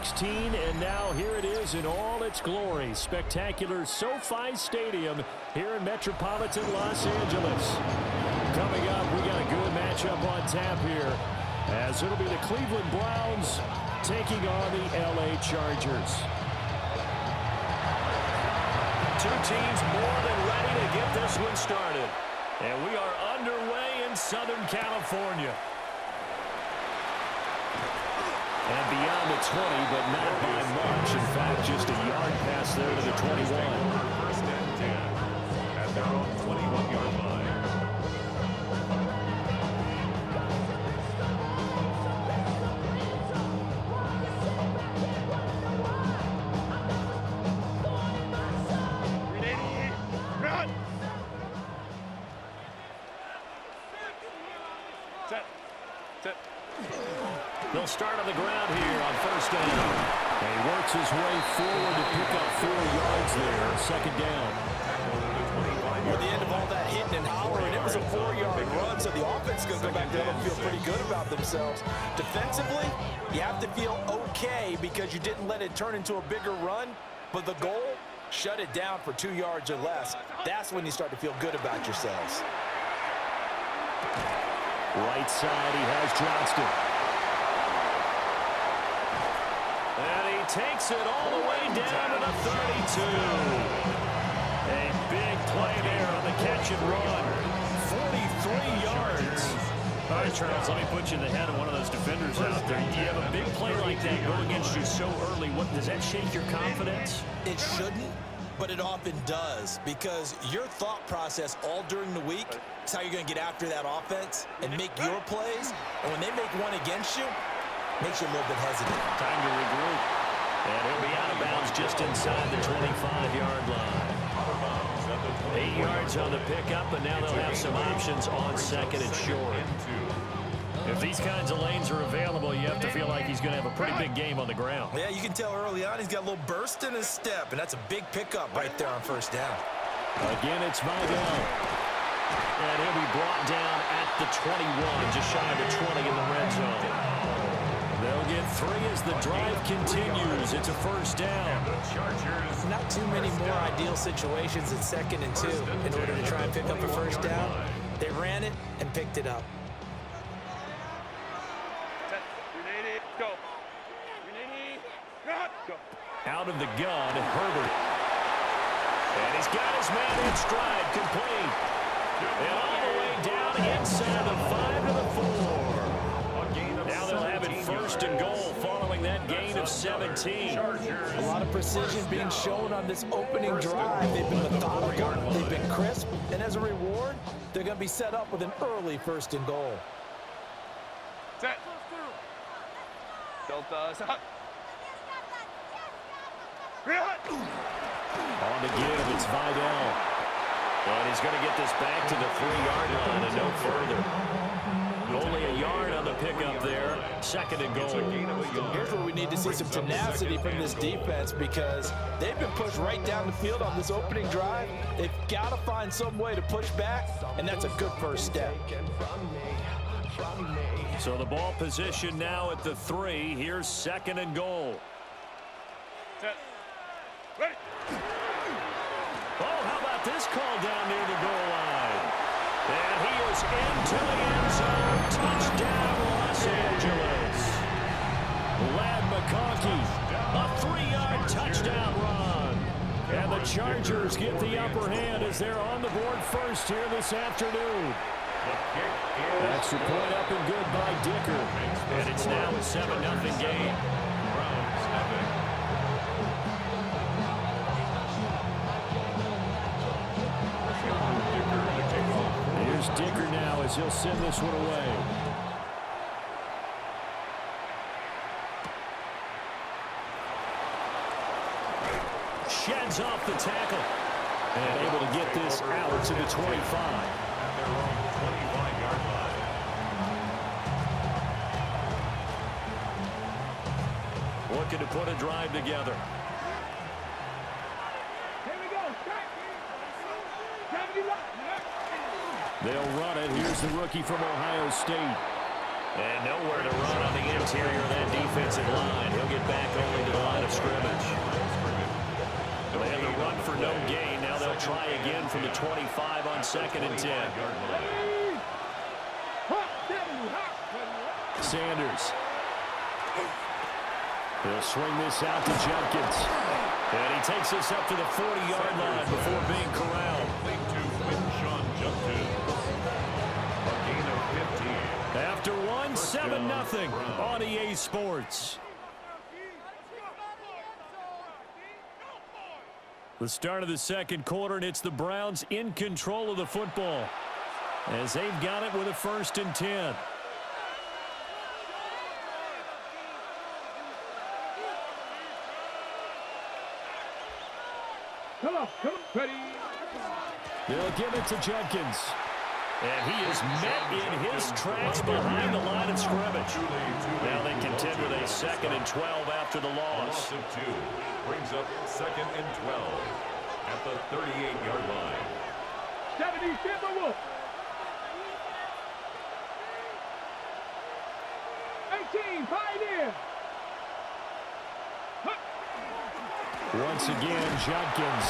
16, and now here it is in all its glory. Spectacular SoFi Stadium here in metropolitan Los Angeles. Coming up, we got a good matchup on tap here, as it'll be the Cleveland Browns taking on the LA Chargers. Two teams more than ready to get this one started. And we are underway in Southern California. And beyond the 20, but not by much. In fact, just a yard pass there to the 21. First and 10 at their own 21-yard line. They'll start on the ground here on first down. And he works his way forward to pick up 4 yards there. Second down. At the end of all that hitting and hollering, it was a 4-yard run, so the offense is going to go back there and feel pretty good about themselves. Defensively, you have to feel okay because you didn't let it turn into a bigger run, but the goal, shut it down for 2 yards or less. That's when you start to feel good about yourselves. Right side, he has Johnston. And he takes it all the way down to the 32. A big play there on the catch and run. 43 yards. All right, Charles, let me put you in the head of one of those defenders out there. You have a big play like that go against you so early. What, does that shake your confidence? It shouldn't, but it often does, because your thought process all during the week is how you're going to get after that offense and make your plays. And when they make one against you, it makes you a little bit hesitant. Time to regroup. And he'll be out of bounds just inside the 25-yard line. 8 yards on the pickup, and now they'll have some options on second and short. If these kinds of lanes are available, you have to feel like he's going to have a pretty big game on the ground. Yeah, you can tell early on he's got a little burst in his step, and that's a big pickup right there on first down. Again, it's Vidal. And he'll be brought down at the 21, just shy of the 20 in the red zone. They'll get 3 as the drive continues. It's a first down. Not too many more ideal situations in second and 2 in order to try and pick up a first down. They ran it and picked it up. Out of the gun, Herbert. And he's got his man in stride, complete. And all the way down inside the 5 to the 4. Now they'll have it first and goal following that gain of 17. A lot of precision being shown on this opening drive. They've been methodical, they've been crisp, and as a reward, they're going to be set up with an early first and goal. Set. Delta, set. On the give, it's Vidal. And he's going to get this back to the 3-yard line and no further. Only a yard on the pickup there. Second and goal. Here's where we need to see some tenacity from this defense, because they've been pushed right down the field on this opening drive. They've got to find some way to push back, and that's a good first step. So the ball position now at the 3. Here's second and goal. Set. Ready. Oh, how about this call down near the goal line? And he is into the end zone. Touchdown, Los Angeles. Lad McConkey, a 3-yard touchdown run. And the Chargers get the upper hand as they're on the board first here this afternoon. Extra point up and good by Dicker. And it's now a 7-0 game. Here's Dicker now as he'll send this one away. Sheds off the tackle. And able to get this out to the 25. Looking to put a drive together. They'll run it. Here's the rookie from Ohio State. And nowhere to run on the interior of that defensive line. He'll get back only try again from the 25 on 2nd and 10. Sanders. He'll swing this out to Jenkins. And he takes this up to the 40-yard line before being corralled. After one, 7-0 on EA Sports. The start of the second quarter, and it's the Browns in control of the football as they've got it with a 1st and 10. Come on, ready. They'll give it to Jenkins. And he is met in his tracks behind the line of scrimmage. Now they contend with a 2nd and 12 after the loss. Of 2 brings up 2nd and 12 at the 38-yard line. 70, Timber Wolf. 18, Pioneer. Once again, Jenkins.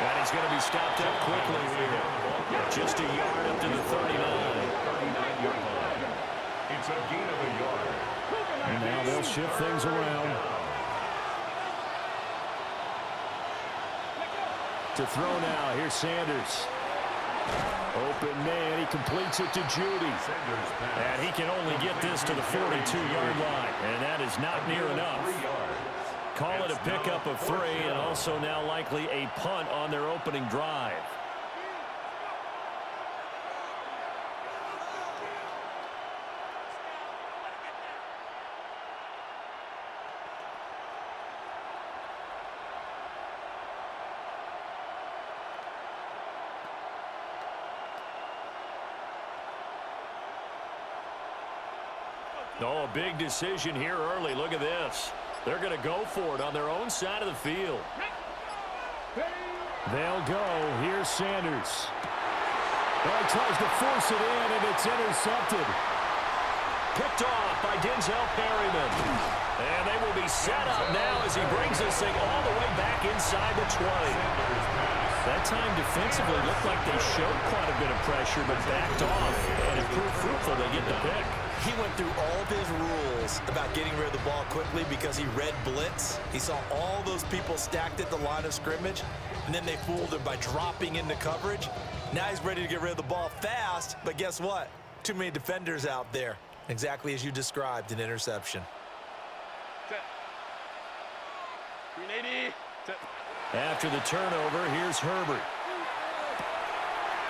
And he's going to be stopped up quickly here. Just a yard up to the 39-yard line. It's a gain of a yard. And now they'll shift things around. To throw now, here's Sanders. Open man, he completes it to Judy. And he can only get this to the 42-yard line. And that is not near enough. Call it a pickup of 3, and also now likely a punt on their opening drive. Oh, a big decision here early. Look at this. They're going to go for it on their own side of the field. They'll go. Here's Sanders. Well, he tries to force it in, and it's intercepted. Picked off by Denzel Perryman. And they will be set up now as he brings this thing all the way back inside the 20. That time defensively looked like they showed quite a bit of pressure, but backed off, and it proved fruitful. They get the pick. He went through all of his rules about getting rid of the ball quickly because he read blitz. He saw all those people stacked at the line of scrimmage, and then they fooled him by dropping into coverage. Now he's ready to get rid of the ball fast, but guess what? Too many defenders out there. Exactly as you described, an interception. Set. 380. Set. After the turnover, here's Herbert.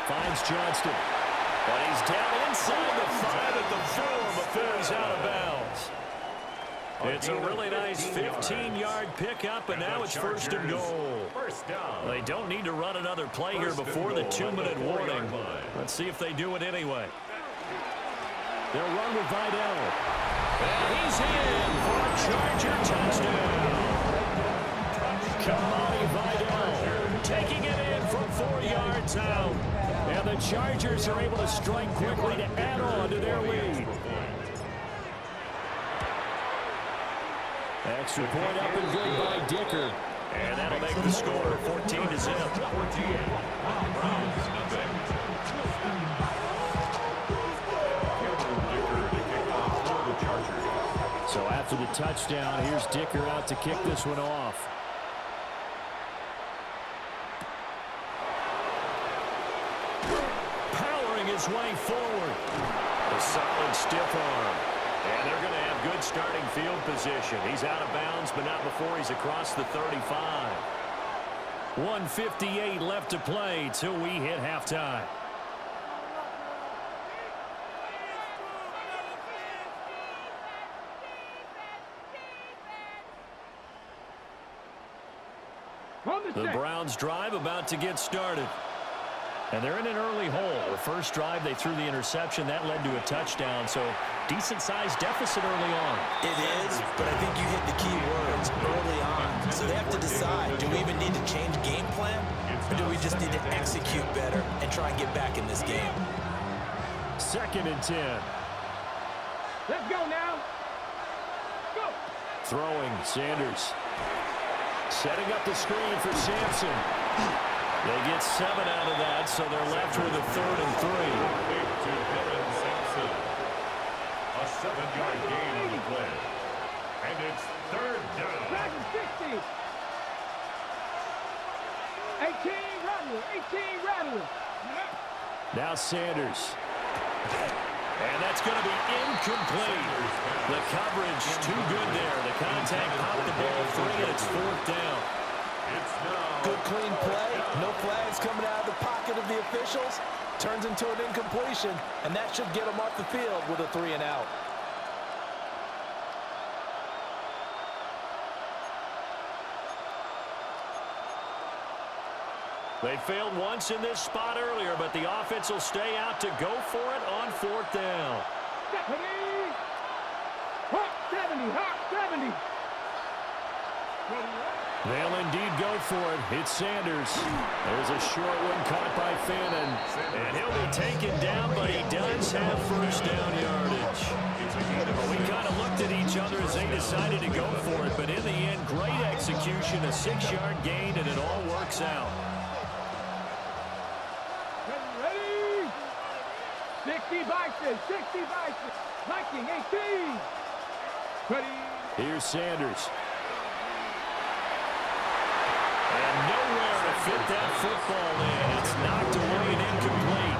Finds Johnston. But he's down inside the 5 at the 4 before he's out of bounds. It's a really nice 15-yard pickup, and now it's 1st and goal. They don't need to run another play here before the 2-minute warning. Let's see if they do it anyway. They'll run with Vidal. And he's in for a Charger touchdown. Kamani Vidal taking it in from 4 yards out. And the Chargers are able to strike quickly to add on to their lead. Extra point up and good by Dicker. And that'll make the score 14-0. So after the touchdown, here's Dicker out to kick this one off. His way forward. A solid stiff arm. And they're going to have good starting field position. He's out of bounds, but not before he's across the 35. 1:58 left to play till we hit halftime. The Browns drive about to get started. And they're in an early hole. The first drive, they threw the interception. That led to a touchdown, so decent-sized deficit early on. It is, but I think you hit the key words early on. So they have to decide, do we even need to change game plan, or do we just need to execute better and try and get back in this game? 2nd and 10. Let's go now. Go. Throwing, Sanders. Setting up the screen for Sampson. They get 7 out of that, so they're left with a 3rd and 3. A 7-yard gain on the play. And it's 3rd down. 60. 18 Rattler. 18 Rattler. Now Sanders. And that's going to be incomplete. The coverage too good there. The contact popped the ball free, and it's 4th down. Good clean play. No flags coming out of the pocket of the officials. Turns into an incompletion, and that should get them off the field with a 3 and out. They failed once in this spot earlier, but the offense will stay out to go for it on 4th down. 70, Hawk 70. They'll indeed go for it. It's Sanders. There's a short one caught by Fannin. And he'll be taken down, but he does have 1st down yardage. We kind of looked at each other as they decided to go for it, but in the end, great execution, a 6-yard gain, and it all works out. Ready? 60 Bison, 60 Bison. Viking 18. Ready? Here's Sanders. And nowhere to fit that football in. It's knocked away and incomplete.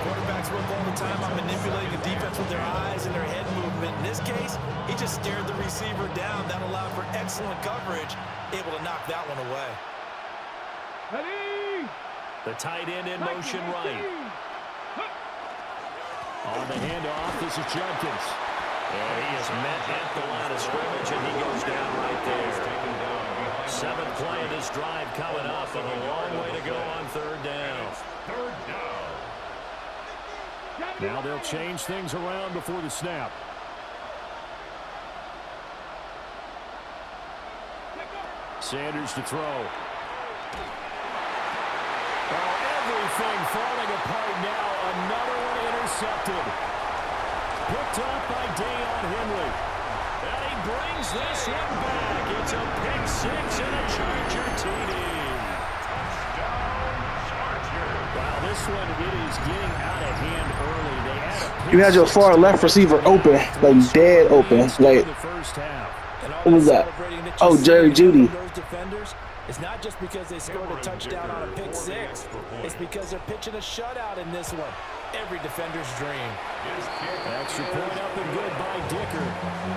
Quarterbacks work all the time on manipulating the defense with their eyes and their head movement. In this case, he just stared the receiver down. That allowed for excellent coverage, able to knock that one away. Ready? The tight end in motion right. On the handoff, this is Judkins. And he is met at the line of scrimmage, and he goes down right there. 7th play of this drive coming up, and a long way to go on 3rd down. Now they'll change things around before the snap. Sanders to throw. Oh, everything falling apart now. Another one intercepted. Picked up by Deion Henley. And he brings this one back. It's a pick 6 and a Charger TD. Wow, this one, it is getting out of hand early. They had a You had your far left receiver open, like dead open. Like, what was that? Oh, Jerry Jeudy. It's not just because they scored a touchdown on a pick 6. It's because they're pitching a shutout in this one. Every defender's dream. Extra point up and good by Dicker.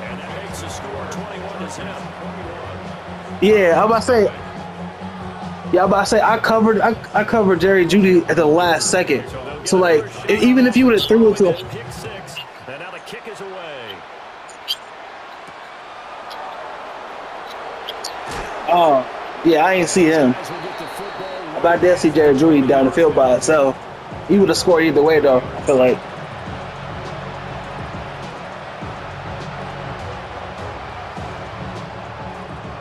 And that makes the score 21-7. Yeah, I'm about to say I covered Jerry Jeudy at the last second. So like, even if you would have threw it to him. Pick 6, and now the kick is away. Oh, yeah, I ain't see him. But I did see Jerry Jeudy down the field by itself. He would have scored either way, though, I feel like.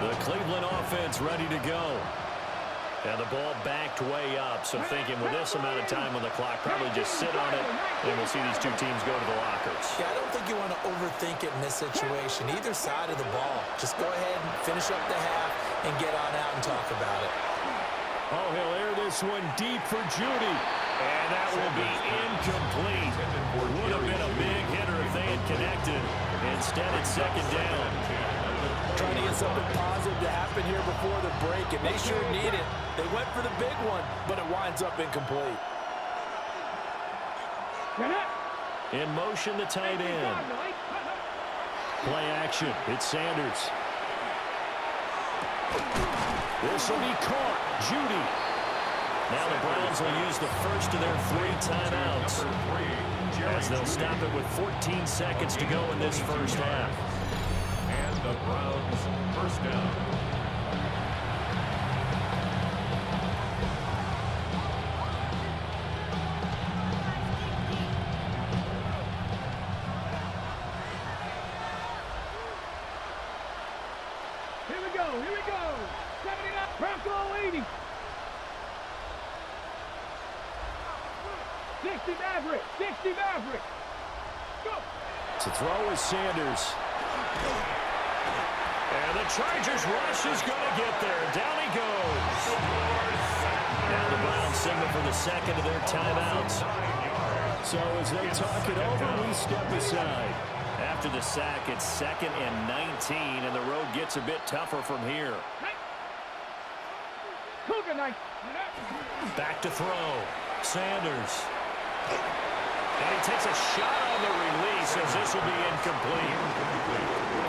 The Cleveland offense ready to go. And the ball backed way up. So thinking with this amount of time on the clock, probably just sit on it, and we'll see these two teams go to the lockers. Yeah, I don't think you want to overthink it in this situation. Either side of the ball. Just go ahead and finish up the half and get on out and talk about it. Oh, he'll air this one deep for Jeudy. And that will be incomplete. Would have been a big hitter if they had connected. Instead, it's 2nd down. Trying to get something positive to happen here before the break, and they sure need it. They went for the big one, but it winds up incomplete. In motion, the tight end. Play action. It's Sanders. This will be caught. Jeudy. Now the Browns will use the first of their 3 timeouts, as they'll stop it with 14 seconds to go in this first half. And the Browns 1st down. Here we go. 79, Bronco 80. 60 Maverick. Go. To throw is Sanders. And the Chargers rush is going to get there. Down he goes. Now the Browns signal for the second of their timeouts. So as they talk it over, we step aside. After the sack, it's 2nd and 19, and the road gets a bit tougher from here. Back to throw. Sanders. And he takes a shot on the release as this will be incomplete.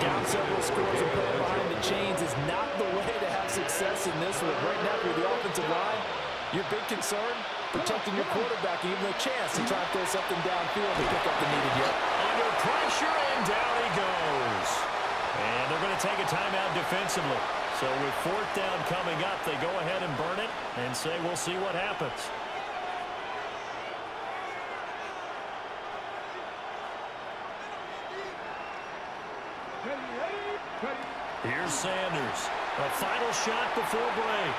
Down several scores and playing behind the chains is not the way to have success in this one. Right now, for the offensive line, your big concern, protecting your quarterback and even a chance to try and throw something downfield to pick up the needed yard. Under pressure, and down he goes. And they're going to take a timeout defensively. So with 4th down coming up, they go ahead and burn it and say we'll see what happens. Here's Sanders. A final shot before break.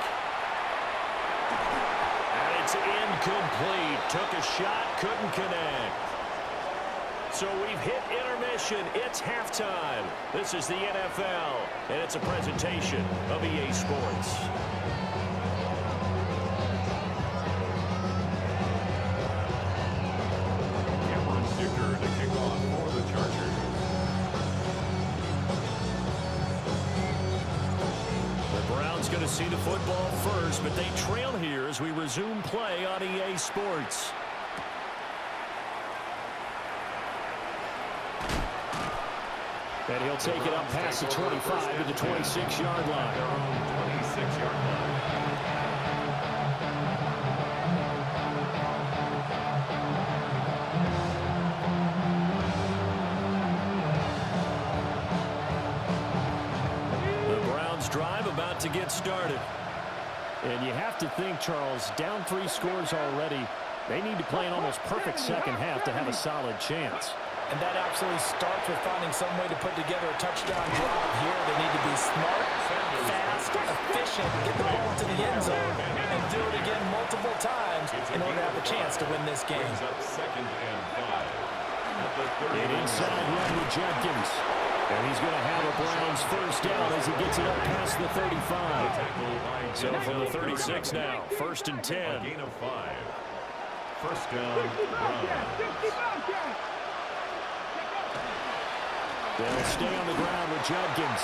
And it's incomplete. Took a shot, couldn't connect. So we've hit intermission. It's halftime. This is the NFL, and it's a presentation of EA Sports. Cameron Dicker to kick off for the Chargers. The Browns going to see the football first, but they trail here as we resume play on EA Sports. And he'll take it up past the 25 to the 26-yard line. Their own 26-yard line. The Browns drive about to get started. And you have to think, Charles, down 3 scores already. They need to play an almost perfect second half to have a solid chance. And that absolutely starts with finding some way to put together a touchdown drive here. They need to be smart, fast, efficient, get the ball to the end zone, and do it again multiple times in order to have a chance to win this game. Brings up 2nd and 5. At the An inside run with Jenkins. And he's going to have a Browns first down as he gets it up past the 35. So from the 36 now, 1st and 10. A gain of 5. First down, Browns. They'll stay on the ground with Jenkins.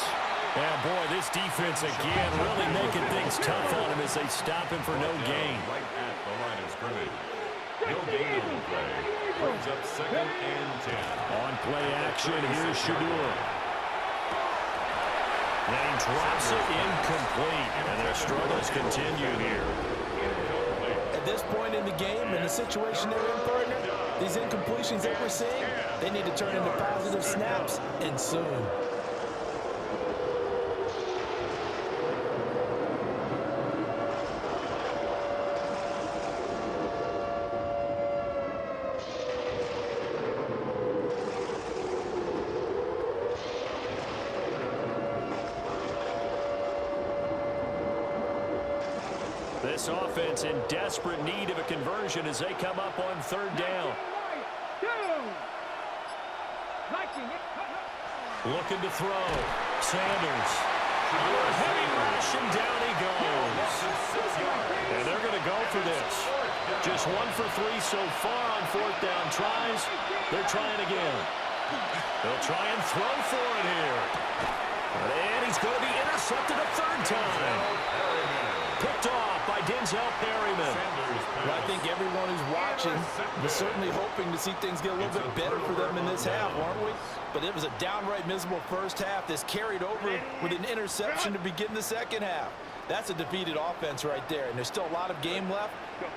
And boy, this defense again really making things tough on him as they stop him for no gain. Right at the line of scrimmage. No gain on the play. Brings up 2nd and 10. On play action, here's Shadur. And he drops it incomplete. And their struggles continue here. At this point in the game, in the situation they're in, partner, these incompletions that we're seeing, they need to turn into positive snaps, and soon. This offense in desperate need of a conversion as they come up on 3rd down. Looking to throw. Sanders. A heavy rush, and down he goes. And they're going to go for this. Just 1 for 3 so far on 4th down tries. They're trying again. They'll try and throw for it here. And he's going to be intercepted a 3rd time. Picked off by Denzel Perryman. Well, I think everyone who's watching was certainly hoping to see things get a little bit better for them in this half, aren't we? But it was a downright miserable first half that's carried over with an interception to begin the second half. That's a defeated offense right there, and there's still a lot of game left.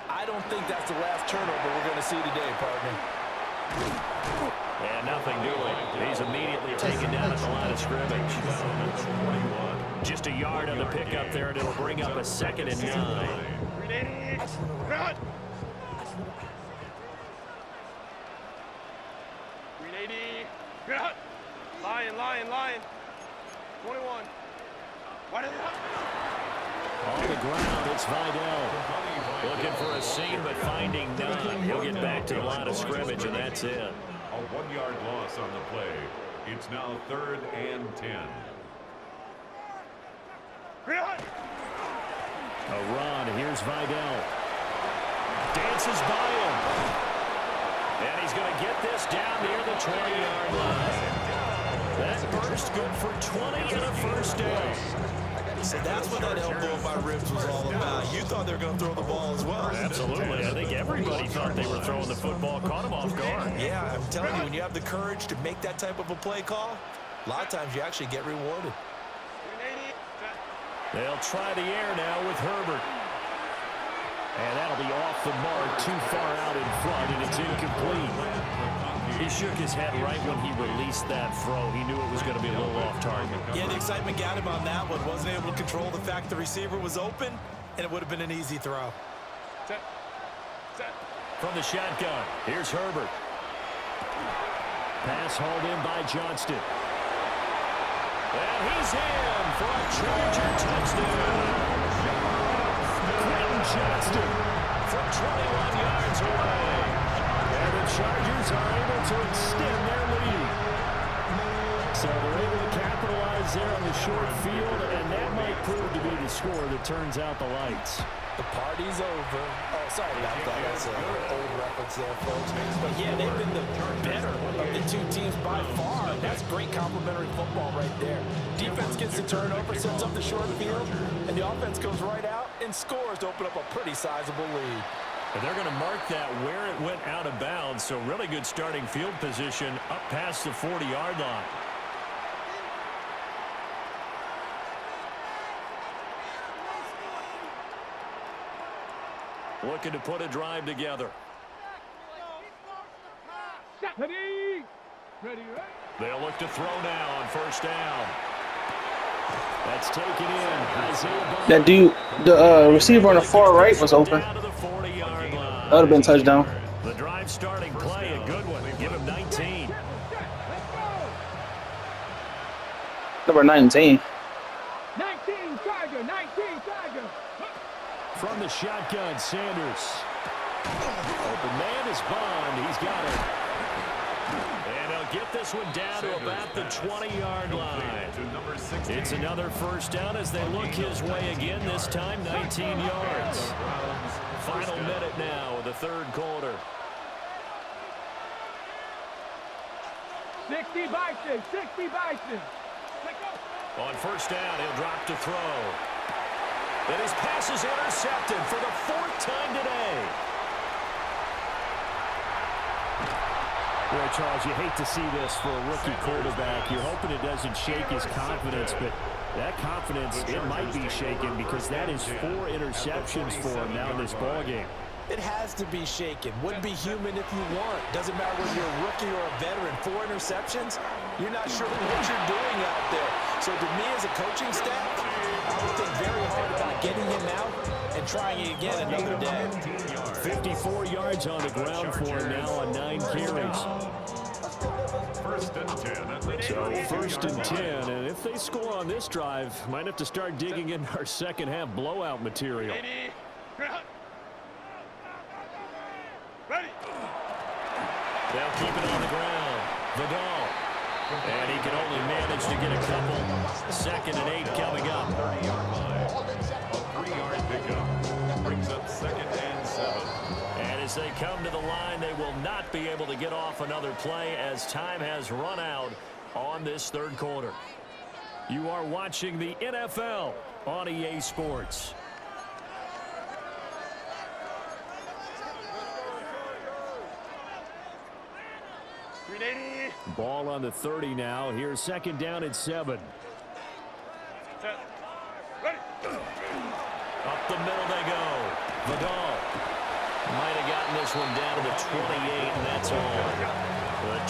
I don't think that's the last turnover we're going to see today, partner. And nothing doing. He's immediately taken down at the line of scrimmage. Just a yard on the pickup there, and it'll bring up a 2nd and 9. Run! 380. Lion. 21. On the ground, it's Vidal. Looking for a seam, but finding none. He'll get back to the line of scrimmage, and that's it. A 1-yard loss on the play. It's now 3rd and 10. A run run. Here's Vidal. Dances by him. And he's going to get this down near the 20-yard line. That burst good for 20 and a first down. So that's what that elbow in my ribs was all about. You thought they were going to throw the ball as well. Absolutely. I think everybody thought they were throwing the football. Caught him off guard. Yeah, I'm telling you, when you have the courage to make that type of a play call, a lot of times you actually get rewarded. They'll try the air now with Herbert. And that'll be off the mark, too far out in front, and it's incomplete. He shook his head right when he released that throw. He knew it was going to be a little off target. Yeah, the excitement got him on that one. Wasn't able to control the fact the receiver was open, and it would have been an easy throw. From the shotgun, here's Herbert. Pass hauled in by Johnston. And he's in for a Charger touchdown. Quentin Johnston from 21 yards away. And the Chargers are able to extend their lead. So they're able to capitalize there on the short field, and that might prove to be the score that turns out the lights. The party's over. Oh, sorry about that. That's an old reference there, folks. But yeah, they've been the better of the two teams by far. That's great complimentary football right there. Defense gets the turnover, sets up the short field, and the offense goes right out and scores to open up a pretty sizable lead. And they're going to mark that where it went out of bounds, so really good starting field position up past the 40-yard line. Looking to put a drive together. Ready? Ready, right? They'll look to throw now on first down. That's taken in. Isaiah That dude, the receiver on the far right was open. down to the 40-yard line. That would have been touchdown. The drive starting play, a good one. Give him 19. Number 19. 19, Tiger, 19, Tiger. From the shotgun, Sanders. Open man is Bond. He's got it. And he'll get this one down to about the 20-yard line. It's another first down as they look his way again, this time 19 yards. Final minute now of the third quarter. 60 Bison, 60 Bison. On first down, he'll drop to throw. And his pass is intercepted for the fourth time today. Well, Charles, you hate to see this for a rookie quarterback. You're hoping it doesn't shake his confidence, but that confidence, it might be shaken because that is 4 interceptions for him now in this ballgame. It has to be shaken. Wouldn't be human if you weren't. Doesn't matter whether you're a rookie or a veteran. 4 interceptions, you're not sure what you're doing out there. So to me as a coaching staff, I would think very hard about getting him out and trying it again another day. 54 yards on the ground for him now on 9 carries. So first and 10, and if they score on this drive, might have to start digging in our second half blowout material. They'll keep it on the ground. Vidal. And he can only manage to get a couple. 2nd and 8 coming up. 30-yard line. A 3-yard pickup. Brings up 2nd and 7. And as they come to the line, they will not be able to get off another play as time has run out on this third quarter. You are watching the NFL on EA Sports. Ball on the 30 now. Here's 2nd down and 7. Up the middle they go. Vidal might have gotten this one down to the 28, and that's all. The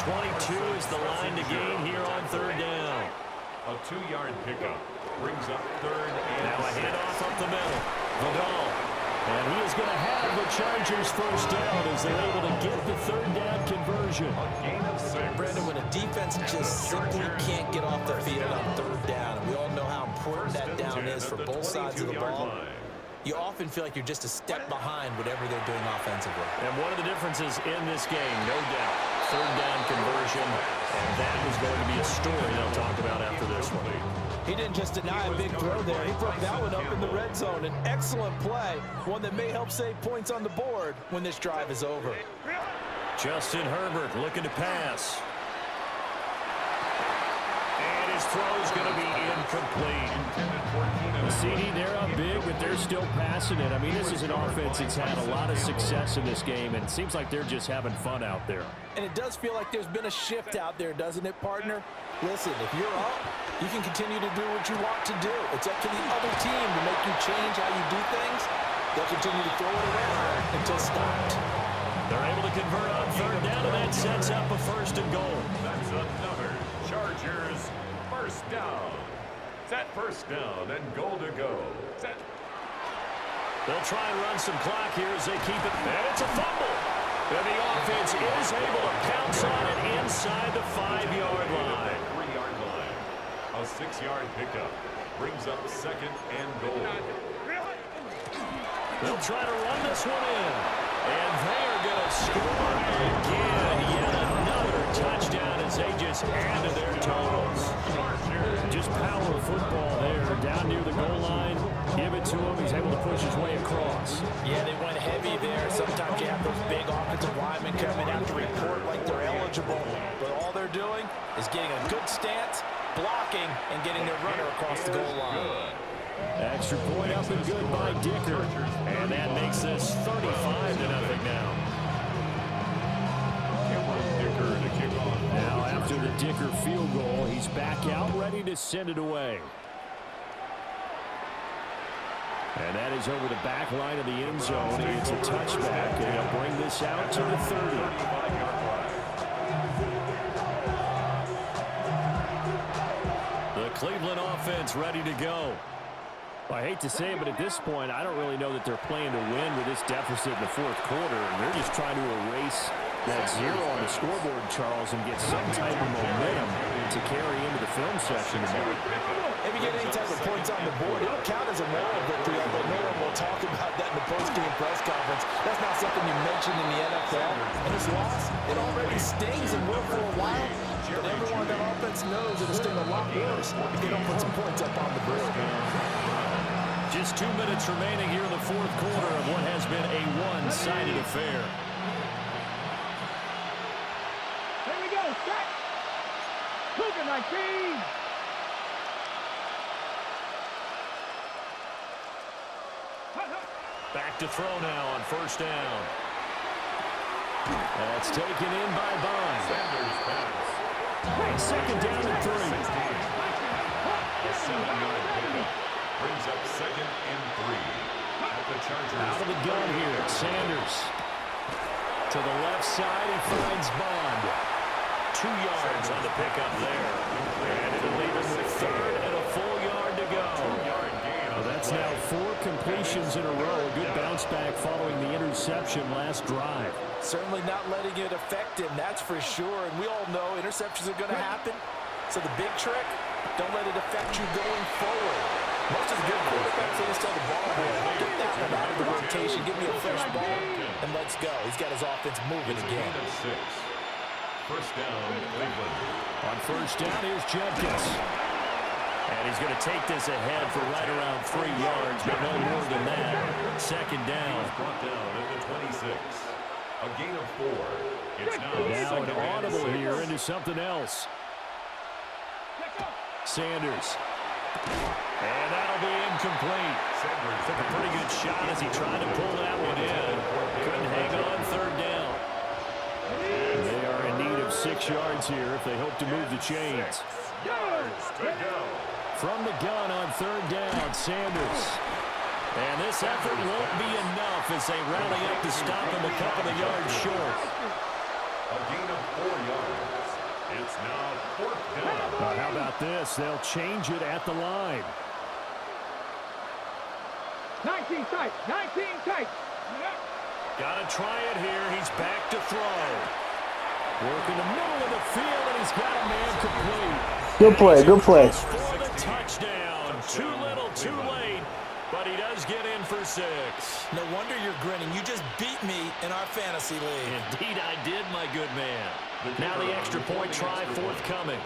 22 is the line to gain here on 3rd down. A 2-yard pickup. Brings up 3rd and Now a 6. handoff up the middle. Vidal. And he is going to have the Chargers first down as they're able to get the 3rd down conversion. A gain of 6. Brandon, when a defense just simply can't get off the field on 3rd down, and we all know how important that down is for both sides of the ball, you often feel like you're just a step behind whatever they're doing offensively. And one of the differences in this game, no doubt, 3rd down conversion And that is going to be a story they'll talk about after this one. He didn't just deny a big throw there. He broke that one up in the red zone. An excellent play, one that may help save points on the board when this drive is over. Justin Herbert looking to pass. And his throw's going to be incomplete. CD, they're up big, but they're still passing it. I mean, this is an offense that's had a lot of success in this game, and it seems like they're just having fun out there. And it does feel like there's been a shift out there, doesn't it, partner? Listen, if you're up, you can continue to do what you want to do. It's up to the other team to make you change how you do things. They'll continue to throw it around until stopped. They're able to convert on third down, and that sets up a 1st and goal. That's another Chargers first down. Set first down and goal to go. Set. They'll try and run some clock here as they keep it. And it's a fumble. And the offense is able to pounce on it inside the 5-yard line. 3-yard line. A 6-yard pickup brings up 2nd and goal. They'll try to run this one in. And they are going to score again. Yet another touchdown as they just add to their totals. Just power football there. Down near the goal line. Give it to him. He's able to push his way across. Yeah, they went heavy there. Sometimes you have those big offensive linemen coming out to report like they're eligible. But all they're doing is getting a good stance, blocking, and getting their runner across the goal line. Extra point up and good by Dicker. And that makes this 35-0 now. Now after the Dicker field goal, he's back out ready to send it away. And that is over the back line of the end zone. It's a touchback, and he'll bring this out to the 30. The Cleveland offense ready to go. I hate to say it, but at this point, I don't really know that they're playing to win with this deficit in the 4th quarter. And they're just trying to erase that 0 on the scoreboard, Charles, and get some type of momentum to carry into the film session. If you get any type of points on the board, it'll count as a moral victory, although no one will talk about that in the post-game press conference. That's not something you mentioned in the NFL. And this loss, it already stings and will for a while. But everyone on that offense knows it'll sting a lot worse if they don't put some points up on the board. Just 2 minutes remaining here in the 4th quarter of what has been a one-sided affair. Here we go, set. Cougar 19. Back to throw now on 1st down. That's taken in by Bond. Sanders pass. 2nd down and 3. A 7-yard pickup brings up 2nd and 3. At the Chargers. Out of the gun here, Sanders. To the left side, he finds Bond. 2 yards on the pickup there. And it'll leave him with 3rd and a full yard to go. 2-yard gain. That's now 4 completions in a row. A good bounce back following the interception last drive. Certainly not letting it affect him, that's for sure. And we all know interceptions are going to happen. So the big trick, don't let it affect you going forward. Most of the good quarterbacks, they just tell the ball boy, get that one out of the rotation, give me a fresh ball, and let's go. He's got his offense moving again. 6. First down, Cleveland. On 1st down, here's Jenkins. And he's going to take this ahead for right around 3 yards, but no more than that. 2nd down. Brought down at the 26. A gain of 4. It's now Now an 2nd and audible 6. here into something else. Sanders. And that'll be incomplete. Sanders Took a pretty good shot as he tried to pull that one in. Couldn't hang on 3rd down. They are in need of 6 yards here if they hope to move the chains. yards to go. From the gun on 3rd down, Sanders. And this effort won't be enough as they rally up to stop him a couple of yards short. A gain of 4 yards. It's now 4th down. How about this? They'll change it at the line. 19 tight, 19 tight. Got to try it here. He's back to throw. Work in the middle of the field, and he's got a man complete. Good play, good play. For the touchdown. Too little, too late, but he does get in for 6. No wonder you're grinning. You just beat me in our fantasy league. Indeed I did, my good man. Now the extra point try forthcoming.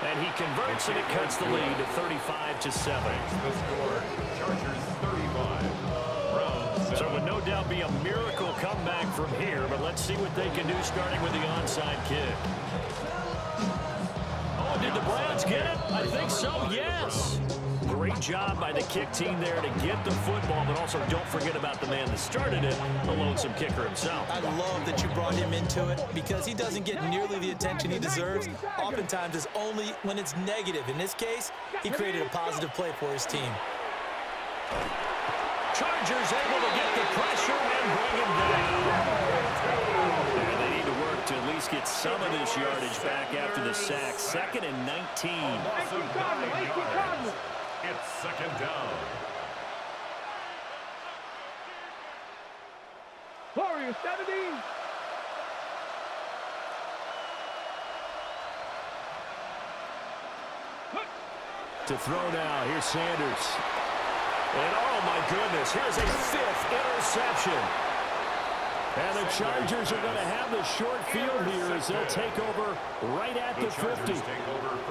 And he converts, and it cuts the lead to 35-7. The score, Chargers 35. So it would no doubt be a miracle comeback from here, but let's see what they can do starting with the onside kick. Oh, did the Browns get it? I think so, yes. Great job by the kick team there to get the football, but also don't forget about the man that started it, the lonesome kicker himself. I love that you brought him into it because he doesn't get nearly the attention he deserves. Oftentimes it's only when it's negative. In this case, he created a positive play for his team. Chargers able to get the pressure and bring him down. And they need to work to at least get some of this yardage back after the sack. 2nd and 19. It's 2nd down. Warriors 70. To throw now. Here's Sanders. And oh my goodness, here's a 5th interception. And the Chargers are going to have the short field here as they'll take over right at the 50.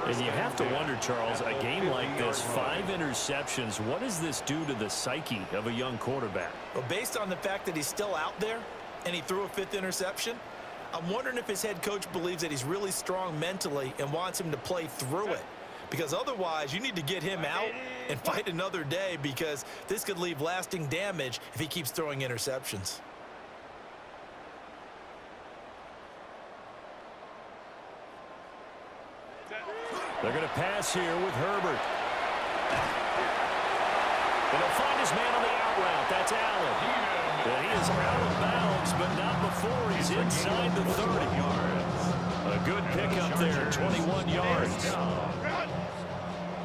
And you have to wonder, Charles, a game like this, 5 interceptions, what does this do to the psyche of a young quarterback? Well, based on the fact that he's still out there and he threw a 5th interception, I'm wondering if his head coach believes that he's really strong mentally and wants him to play through it. Because otherwise, you need to get him out and fight another day because this could leave lasting damage if he keeps throwing interceptions. They're going to pass here with Herbert. And he'll find his man on the out route. That's Allen. And he is out of bounds, but not before he's inside the 30. A good pickup there, 21 yards.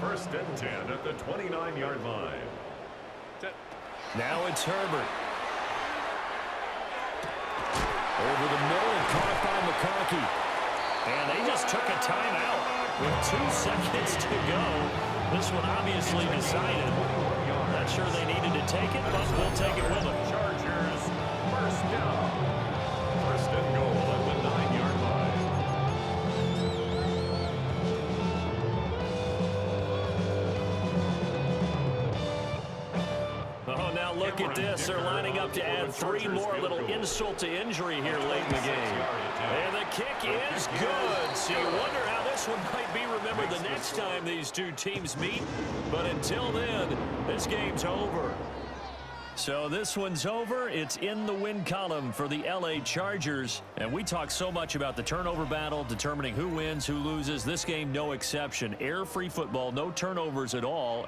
1st and 10 at the 29-yard line. Now it's Herbert. Over the middle and caught by McConkey. And they just took a timeout with 2 seconds to go. This one obviously decided. Not sure they needed to take it, but we'll take it with them. Chargers, 1st down. 1st and goal at the 9-yard line. Oh, now look at this. They're lining up to add 3 more. A little insult to injury here late in the game. And the kick is good. So you wonder how this one might be remembered the next time these two teams meet. But until then, this game's over. So this one's over. It's in the win column for the LA Chargers. And we talk so much about the turnover battle, determining who wins, who loses. This game, no exception. Error-free football, no turnovers at all.